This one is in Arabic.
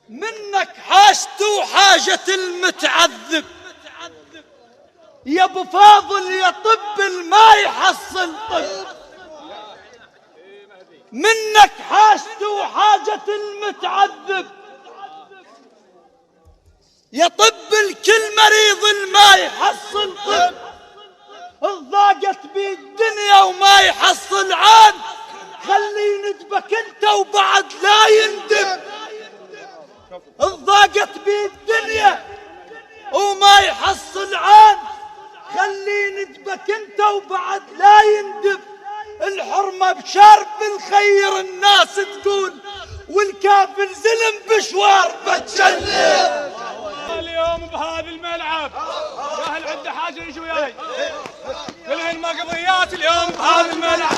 منك حاجت وحاجة المتعذب، يا ابو فاضل يا طب ما يحصل طب. منك حاجت وحاجة المتعذب، يا طب الكل مريض ما يحصل طب. ضاقت بي الدنيا وما يحصل عاد، خلي ندبك انت وبعد لا يندب. ضاقت بي الدنيا وما يحصل عاد، خلي ندبك انت وبعد لا يندب. الحرمة بشرب الخير الناس تقول، والكافر زلم بشوار بتجنب. اليوم بهذا الملعب يا اهل عنده حاجه يجوا وياي، كلهن ما قضيات اليوم بهذا الملعب.